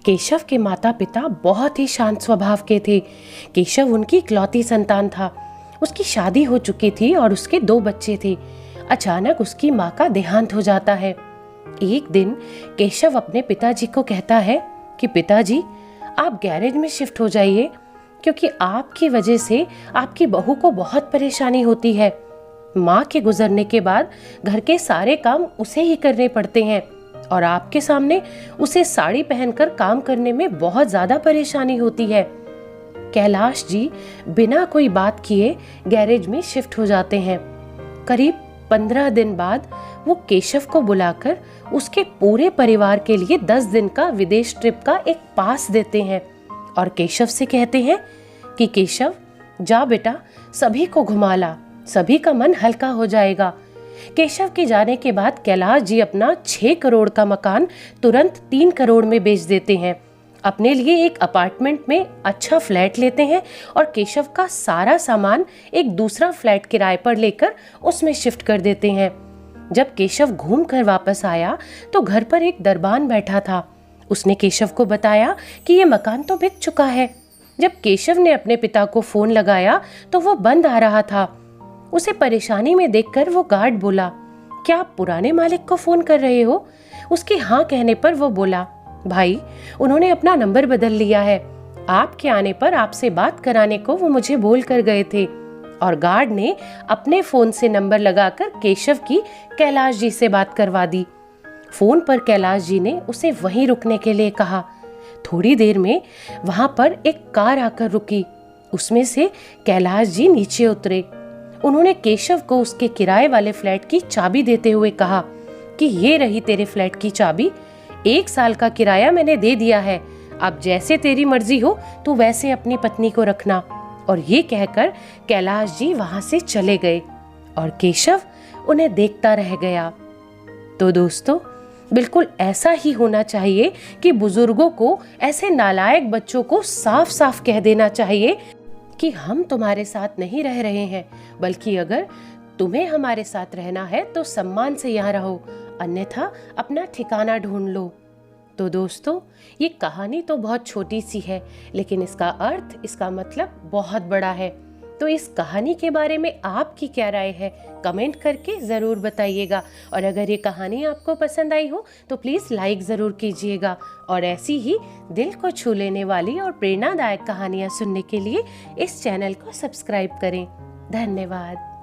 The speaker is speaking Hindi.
केशव के माता पिता बहुत ही शांत स्वभाव के थे। केशव उनकी इकलौती संतान था। उसकी शादी हो चुकी थी और उसके 2 बच्चे थे। अचानक उसकी माँ का देहांत हो जाता है। एक दिन केशव अपने पिताजी को कहता है कि पिताजी, आप गैरेज में शिफ्ट हो जाइए, क्योंकि आपकी वजह से आपकी बहू को बहुत परेशानी होती है। माँ के गुजरने के बाद घर के सारे काम उसे ही करने पड़ते हैं और आपके सामने उसे साड़ी पहनकर काम करने में बहुत ज्यादा परेशानी होती है। कैलाश जी बिना कोई बात किए गैरेज में शिफ्ट हो जाते हैं। करीब 15 दिन बाद वो केशव को बुलाकर उसके पूरे परिवार के लिए 10 दिन का विदेश ट्रिप का एक पास देते हैं और केशव से कहते हैं कि केशव, जा बेटा, सभी को घुमा ला, सभी का मन हल्का हो जाएगा। केशव के जाने के बाद कैलाश जी अपना 6 करोड़ का मकान तुरंत 3 करोड़ में बेच देते हैं। अपने लिए एक अपार्टमेंट में अच्छा फ्लैट लेते हैं और केशव का सारा सामान एक दूसरा फ्लैट किराए पर लेकर उसमें शिफ्ट कर देते हैं। जब केशव घूम कर वापस आया तो घर पर एक दरबान बैठा था। उसने केशव को बताया कि ये मकान तो बिक चुका है। जब केशव ने अपने पिता को फोन लगाया तो वो बंद आ रहा था। उसे परेशानी में देखकर वो गार्ड बोला, क्या आप पुराने मालिक को फोन कर रहे हो? उसके हाँ कहने पर वो बोला, भाई, उन्होंने अपना नंबर बदल लिया है। आपके आने पर आपसे बात कराने को वो मुझे बोल कर गए थे। और गार्ड ने अपने फोन से नंबर लगाकर केशव की कैलाश जी से बात करवा दी। फोन पर कैलाश जी ने उसे वहीं रुकने के लिए कहा। थोड़ी देर में वहां पर एक कार आकर रुकी। उसमें से कैलाश जी नीचे उतरे। उन्होंने केशव को उसके किराए वाले फ्लैट की चाबी देते हुए कहा कि ये रही तेरे फ्लैट की चाबी। 1 साल का किराया मैंने दे दिया है। अब जैसे तेरी मर्जी हो तू वैसे अपनी पत्नी को रखना। और ये कहकर कैलाश जी वहां से चले गए और केशव उन्हें देखता रह गया। तो दोस्तों, बिल्कुल ऐसा ही होना चाहिए कि बुजुर्गों को ऐसे नालायक बच्चों को साफ साफ कह देना चाहिए कि हम तुम्हारे साथ नहीं रह रहे हैं, बल्कि अगर तुम्हें हमारे साथ रहना है तो सम्मान से यहाँ रहो, अन्यथा अपना ठिकाना ढूंढ लो। तो दोस्तों, ये कहानी तो बहुत छोटी सी है, लेकिन इसका अर्थ, इसका मतलब बहुत बड़ा है। तो इस कहानी के बारे में आपकी क्या राय है, कमेंट करके ज़रूर बताइएगा। और अगर ये कहानी आपको पसंद आई हो तो प्लीज़ लाइक ज़रूर कीजिएगा। और ऐसी ही दिल को छू लेने वाली और प्रेरणादायक कहानियाँ सुनने के लिए इस चैनल को सब्सक्राइब करें। धन्यवाद।